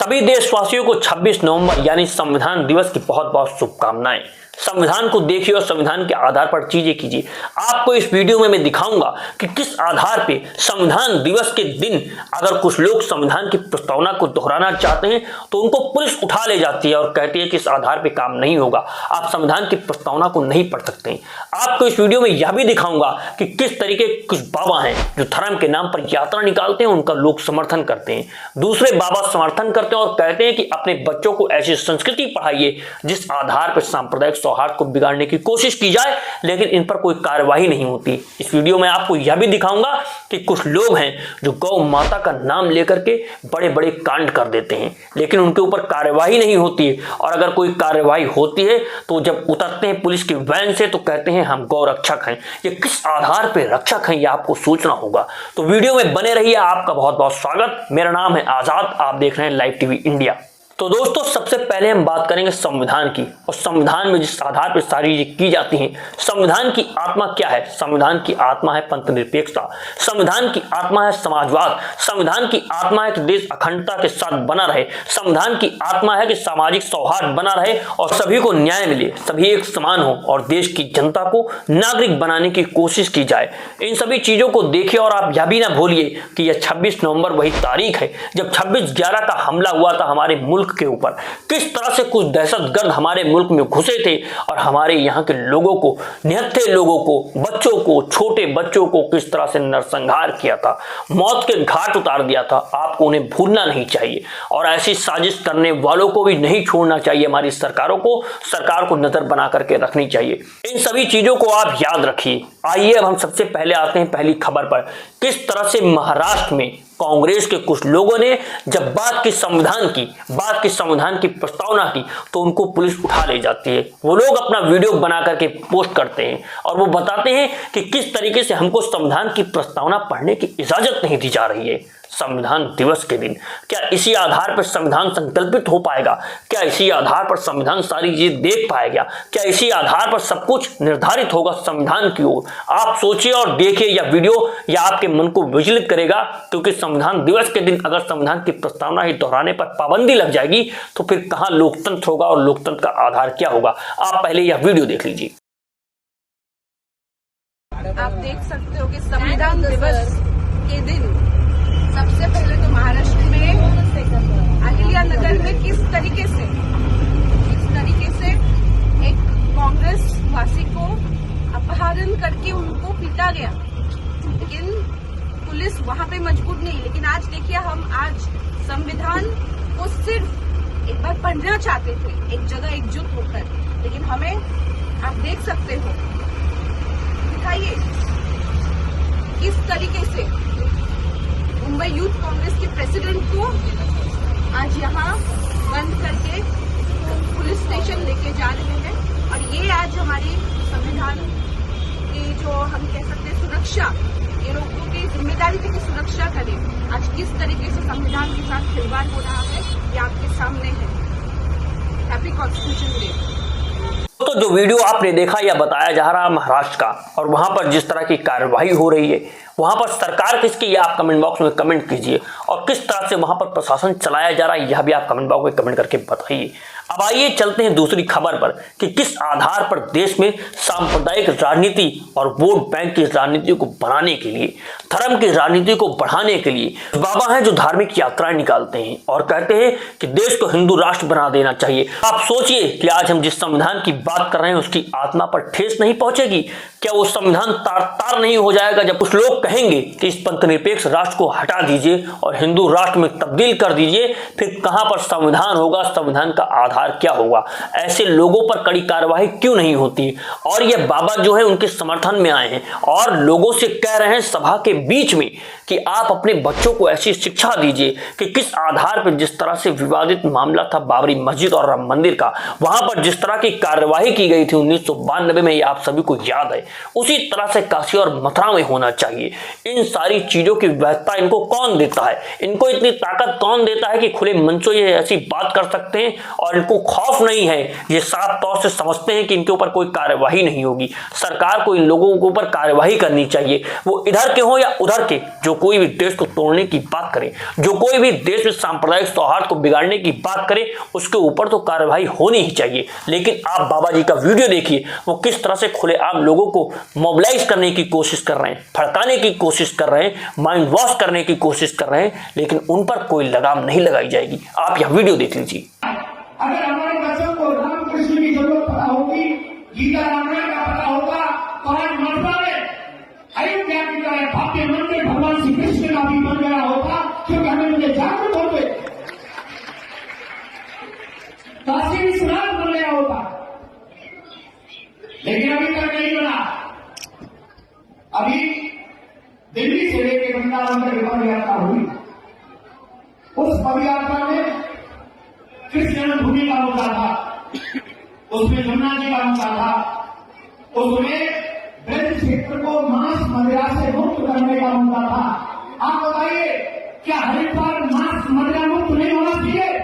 सभी देशवासियों को 26 नवंबर यानी संविधान दिवस की बहुत बहुत शुभकामनाएं। संविधान को देखिए और संविधान के आधार पर चीजें कीजिए। आपको इस वीडियो में मैं दिखाऊंगा कि किस आधार पे संविधान दिवस के दिन अगर कुछ लोग संविधान की प्रस्तावना को दोहराना चाहते हैं तो उनको पुलिस उठा ले जाती है और कहती है कि इस आधार पे काम नहीं होगा, आप संविधान की प्रस्तावना को नहीं पढ़ सकते। आपको इस वीडियो में यह भी दिखाऊंगा कि किस तरीके कुछ बाबा हैं जो धर्म के नाम पर यात्रा निकालते हैं, उनका लोग समर्थन करते हैं। दूसरे बाबा समर्थन करते हैं और कहते हैं कि अपने बच्चों को ऐसी संस्कृति पढ़ाइए जिस आधार पर सांप्रदायिक सौहार्द को बिगाड़ने की कोशिश की जाए, लेकिन इन पर कोई कार्रवाई नहीं होती। इस वीडियो में आपको यह भी दिखाऊंगा कि कुछ लोग हैं जो गौ माता का नाम लेकर के बड़े बड़े कांड कर देते हैं, लेकिन उनके ऊपर कार्रवाई नहीं होती है। और अगर कोई कार्रवाई होती है तो जब उतरते हैं पुलिस की वैन से तो कहते हैं हम गौ रक्षक हैं। ये किस आधार पर रक्षक हैं, ये आपको सोचना होगा। तो वीडियो में बने रहिए। आपका बहुत बहुत स्वागत। मेरा नाम है आजाद, आप देख रहे हैं लाइव टीवी इंडिया। तो दोस्तों, सबसे पहले हम बात करेंगे संविधान की, और संविधान में जिस आधार पर सारी चीजें की जाती हैं। संविधान की आत्मा क्या है? संविधान की आत्मा है पंथनिरपेक्षता, संविधान की आत्मा है समाजवाद, संविधान की आत्मा है कि देश अखंडता के साथ बना रहे, संविधान की आत्मा है कि सामाजिक सौहार्द बना रहे और सभी को न्याय मिले, सभी एक समान हो और देश की जनता को नागरिक बनाने की कोशिश की जाए। इन सभी चीजों को देखिए और आप यह भी ना भूलिए कि यह 26 नवंबर वही तारीख है जब 26/11 का हमला हुआ था हमारे मुल्क के ऊपर। किस तरह से कुछ दहशतगर्द हमारे मुल्क में घुसे थे और हमारे यहाँ के लोगों को, निहत्थे लोगों को, बच्चों को, छोटे बच्चों को किस तरह से नरसंहार किया था, मौत के घाट उतार दिया था। आपको उन्हें भूलना नहीं चाहिए और ऐसी साजिश करने वालों को भी नहीं छोड़ना चाहिए। हमारी सरकार को नजर बना करके रखनी चाहिए। इन सभी चीजों को आप याद रखिए। आइए अब हम सबसे पहले आते हैं पहली खबर पर। किस तरह से महाराष्ट्र में कांग्रेस के कुछ लोगों ने जब बात की संविधान की प्रस्तावना की तो उनको पुलिस उठा ले जाती है। वो लोग अपना वीडियो बना करके पोस्ट करते हैं और वो बताते हैं कि किस तरीके से हमको संविधान की प्रस्तावना पढ़ने की इजाजत नहीं दी जा रही है संविधान दिवस के दिन। क्या इसी आधार पर संविधान संकल्पित हो पाएगा? क्या इसी आधार पर संविधान सारी चीजें देख पाएगा? क्या इसी आधार पर सब कुछ निर्धारित होगा संविधान की ओर? आप सोचिए और देखिए यह वीडियो, या आपके मन को विचलित करेगा, क्योंकि संविधान दिवस के दिन अगर संविधान की प्रस्तावना ही दोहराने पर पाबंदी लग जाएगी तो फिर कहां लोकतंत्र होगा और लोकतंत्र का आधार क्या होगा? आप पहले यह वीडियो देख लीजिए। आप देख सकते हो कि संविधान दिवस के दिन सबसे पहले तो महाराष्ट्र में अहिल्या नगर में किस तरीके से एक कांग्रेस वासी को अपहरण करके उनको पीटा गया, लेकिन पुलिस वहां पे मजबूर नहीं। लेकिन आज देखिए, हम आज संविधान को सिर्फ एक बार पढ़ना चाहते थे, एक जगह एकजुट होकर, लेकिन हमें आप देख सकते हो, दिखाइए किस तरीके से मुंबई यूथ कांग्रेस के प्रेसिडेंट को आज यहाँ बंद करके पुलिस स्टेशन लेके जा रहे हैं। और ये आज हमारी संविधान की जो हम कह सकते हैं सुरक्षा, ये लोगों की जिम्मेदारी थी कि सुरक्षा करें। आज किस तरीके से संविधान के साथ खिलवाड़ हो रहा है ये आपके सामने है। Happy constitution day. तो जो वीडियो आपने देखा यह बताया जा रहा है महाराष्ट्र का, और वहां पर जिस तरह की कार्रवाई हो रही है, वहां पर सरकार किसकी, यह आप कमेंट बॉक्स में कमेंट कीजिए। और किस तरह से वहां पर प्रशासन चलाया जा रहा है यह भी आप कमेंट बॉक्स में कमेंट करके बताइए। अब आइए चलते हैं दूसरी खबर पर कि किस आधार पर देश में सांप्रदायिक राजनीति और वोट बैंक की राजनीति को बनाने के लिए, धर्म की राजनीति को बढ़ाने के लिए बाबा हैं जो धार्मिक यात्राएं निकालते हैं और कहते हैं कि देश को हिंदू राष्ट्र बना देना चाहिए। आप सोचिए कि आज हम जिस संविधान की बात कर रहे हैं उसकी आत्मा पर ठेस नहीं पहुंचेगी? क्या वो संविधान तार तार नहीं हो जाएगा जब कुछ लोग कहेंगे कि इस पंथनिरपेक्ष राष्ट्र को हटा दीजिए और हिंदू राष्ट्र में तब्दील कर दीजिए? फिर कहां पर संविधान होगा, संविधान का आधार क्या होगा? ऐसे लोगों पर कड़ी कार्रवाई क्यों नहीं होती? और ये बाबा जो है उनके समर्थन में आए हैं और लोगों से कह रहे हैं सभा के बीच में कि आप अपने बच्चों को ऐसी शिक्षा दीजिए कि किस आधार पर, जिस तरह से विवादित मामला था बाबरी मस्जिद और राम मंदिर का, वहां पर जिस तरह की कार्रवाई की गई थी 1992 में, ये आप सभी को याद है, उसी तरह से काशी और मथुरा में होना चाहिए। इन सारी चीजों की व्यवस्था इनको कौन देता है? इनको इतनी ताकत कौन देता है कि खुले मंचों ये ऐसी बात कर सकते हैं और इनको खौफ नहीं है? ये साफ तौर से समझते हैं कि इनके ऊपर कोई कार्रवाई नहीं होगी। सरकार को इन लोगों के ऊपर कार्रवाई करनी चाहिए, वो इधर के हो या उधर के, जो कोई भी देश को तोड़ने की बात करे, जो कोई भी देश में सांप्रदायिक सौहार्द को बिगाड़ने की बात करे, उसके ऊपर तो कार्रवाई होनी ही चाहिए। लेकिन आप बाबा जी का वीडियो देखिए, वो किस तरह से खुलेआम लोगों को मोबिलाइज करने की कोशिश कर रहे हैं, भड़काने की कोशिश कर रहे हैं, माइंड वॉश करने की कोशिश कर रहे हैं, लेकिन उन पर कोई लगाम नहीं लगाई जाएगी। आप यह वीडियो देख लीजिए। अगर हमारे बच्चों को रामकृष्ण की जरूरत पता होगी, गीता रामायण का पता होगा, तो आज मथुरा में अयोध्या की तरह भव्य मंदिर भगवान श्री कृष्ण का भी बन गया होता, क्योंकि हमें मुझे जागरूक हो गए, काशी विश्वनाथ बन गया होता, लेकिन अभी तक नहीं बना। अभी दिल्ली से लेकर वृंदावन तक पद यात्रा हुई, उस पद यात्रा में कृष्ण जन्मभूमि का मुद्दा था, उसमें यमुना जी का मुद्दा था, उसमें ब्रज क्षेत्र को मांस मदिरा से मुक्त करने का मुद्दा था। आप बताइए, क्या हरिद्वार मांस मदिरा मुक्त नहीं होना चाहिए?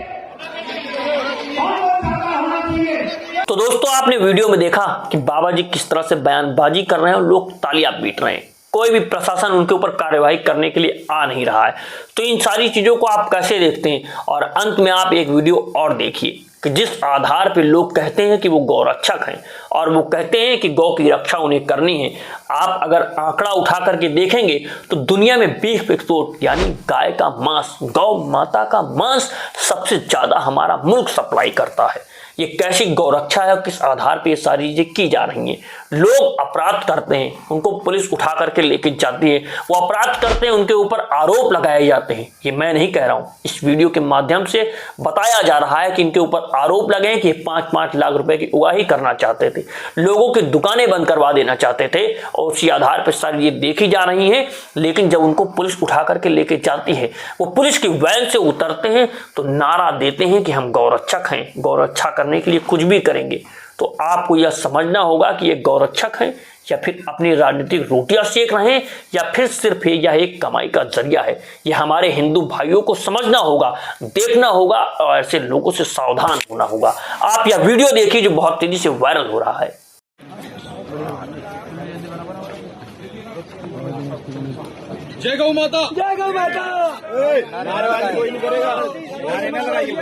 कौन चाहता होना चाहिए? तो दोस्तों, आपने वीडियो में देखा कि बाबा जी किस तरह से बयानबाजी कर रहे हैं और लोग तालियां पीट रहे हैं। कोई भी प्रशासन उनके ऊपर कार्यवाही करने के लिए आ नहीं रहा है। तो इन सारी चीजों को आप कैसे देखते हैं? और अंत में आप एक वीडियो और देखिए कि जिस आधार पे लोग कहते हैं कि वो गौरक्षक हैं और वो कहते हैं कि गौ की रक्षा उन्हें करनी है, आप अगर आंकड़ा उठा करके देखेंगे तो दुनिया में बीफ एक्सपोर्ट यानी गाय का मांस, गौ माता का मांस सबसे ज्यादा हमारा मुल्क सप्लाई करता है। ये कैसी गौरक्षा है और किस आधार पे ये सारी चीजें की जा रही हैं? लोग अपराध करते हैं, उनको पुलिस उठा करके लेके जाती है, वो अपराध करते हैं, उनके ऊपर आरोप लगाए जाते हैं। ये मैं नहीं कह रहा हूं, इस वीडियो के माध्यम से बताया जा रहा है कि इनके ऊपर आरोप लगे कि 5-5 लाख रुपए की उगाही करना चाहते थे, लोगों की दुकानें बंद करवा देना चाहते थे, और उसी आधार पर सारी ये देखी जा रही है। लेकिन जब उनको पुलिस उठा करके लेके जाती है, वो पुलिस की वैन से उतरते हैं तो नारा देते हैं कि हम गौरक्षक हैं, गौरक्षा करने के लिए कुछ भी करेंगे। तो आपको यह समझना होगा कि ये गौरक्षक हैं या फिर अपनी राजनीतिक रोटियां सेक रहे हैं, या फिर सिर्फ यह एक कमाई का जरिया है। यह हमारे हिंदू भाइयों को समझना होगा, देखना होगा और ऐसे लोगों से सावधान होना होगा। आप यह वीडियो देखिए जो बहुत तेजी से वायरल हो रहा है। जय गौ माता, जय गौ माता। नारेबाजी कोई नहीं करेगा, नारे ना लगाइए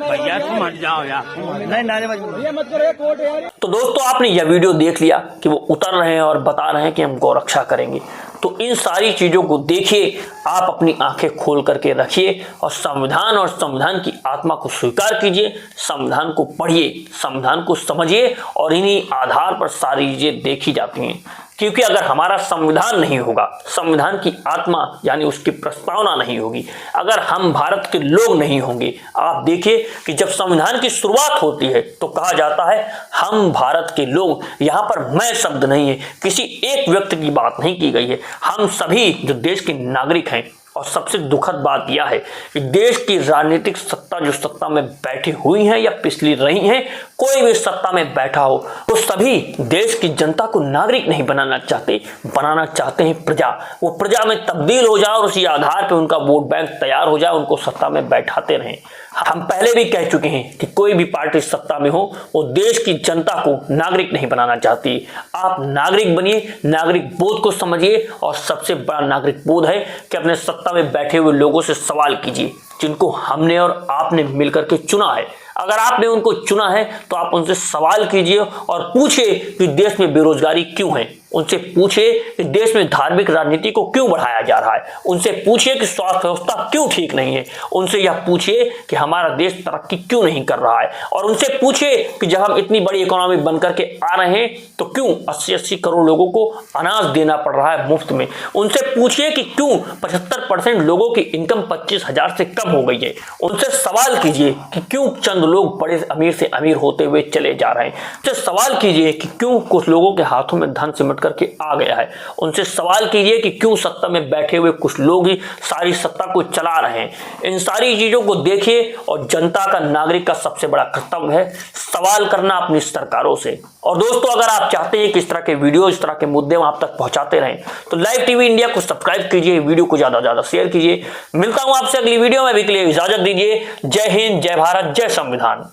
भैया तुम हट जाओ यार, नहीं नारेबाजी मत करो, कोर्ट यार। तो दोस्तों, आपने यह वीडियो देख लिया कि वो उतर रहे हैं और बता रहे हैं कि हम गौरक्षा करेंगे। तो इन सारी चीजों को देखिए, आप अपनी आंखें खोल करके रखिए और संविधान की आत्मा को स्वीकार कीजिए, संविधान को पढ़िए, संविधान को समझिए, और इन्हीं आधार पर सारी चीजें देखी जाती हैं। क्योंकि अगर हमारा संविधान नहीं होगा, संविधान की आत्मा यानी उसकी प्रस्तावना नहीं होगी, अगर हम भारत के लोग नहीं होंगे, आप देखिए कि जब संविधान की शुरुआत होती है तो कहा जाता है हम भारत के लोग। यहाँ पर मैं शब्द नहीं है, किसी एक व्यक्ति की बात नहीं की गई है, हम सभी जो देश के नागरिक हैं। और सबसे दुखद बात यह है कि देश की राजनीतिक सत्ता जो सत्ता में बैठी हुई है या पिछली रही है, कोई भी सत्ता में बैठा हो, तो सभी देश की जनता को नागरिक नहीं बनाना चाहते हैं प्रजा। वो प्रजा में तब्दील हो जाए और उसी आधार पर उनका वोट बैंक तैयार हो जाए, उनको सत्ता में बैठाते रहें। हम पहले भी कह चुके हैं कि कोई भी पार्टी सत्ता में हो, वो देश की जनता को नागरिक नहीं बनाना चाहती। आप नागरिक बनिए, नागरिक बोध को समझिए, और सबसे बड़ा नागरिक बोध है कि अपने सत्ता में बैठे हुए लोगों से सवाल कीजिए, जिनको हमने और आपने मिलकर के चुना है। अगर आपने उनको चुना है तो आप उनसे सवाल कीजिए और पूछिए कि देश में बेरोजगारी क्यों है, उनसे पूछिए कि देश में धार्मिक राजनीति को क्यों बढ़ाया जा रहा है, उनसे पूछिए कि स्वास्थ्य व्यवस्था क्यों ठीक नहीं है, उनसे यह पूछिए कि हमारा देश तरक्की क्यों नहीं कर रहा है, और उनसे पूछिए कि जब हम इतनी बड़ी इकोनॉमी बन करके आ रहे हैं तो क्यों 80-80 करोड़ लोगों को अनाज देना पड़ रहा है मुफ्त में। उनसे पूछिए कि क्यों 75% लोगों की इनकम 25,000 से कम हो गई है। उनसे सवाल कीजिए कि क्यों चंद लोग बड़े अमीर से अमीर होते हुए चले जा रहे हैं। उनसे सवाल कीजिए कि क्यों कुछ लोगों के हाथों में धन सिमट करके आ गया है। उनसे सवाल कीजिए कि क्यों सत्ता में बैठे हुए कुछ लोग ही सारी सत्ता को चला रहे हैं। इन सारी चीजों को देखिए, और जनता का, नागरिक का सबसे बड़ा कर्तव्य है सवाल करना अपनी सरकारों से। और दोस्तों, अगर आप चाहते हैं कि इस तरह के वीडियो, इस तरह के मुद्दे हम आप तक पहुंचाते रहें, तो लाइव टीवी इंडिया को सब्सक्राइब कीजिए, वीडियो को ज्यादा से ज्यादा शेयर कीजिए। मिलता हूं आपसे अगली वीडियो में, अभी के लिए इजाजत दीजिए। जय हिंद, जय भारत, जय संविधान।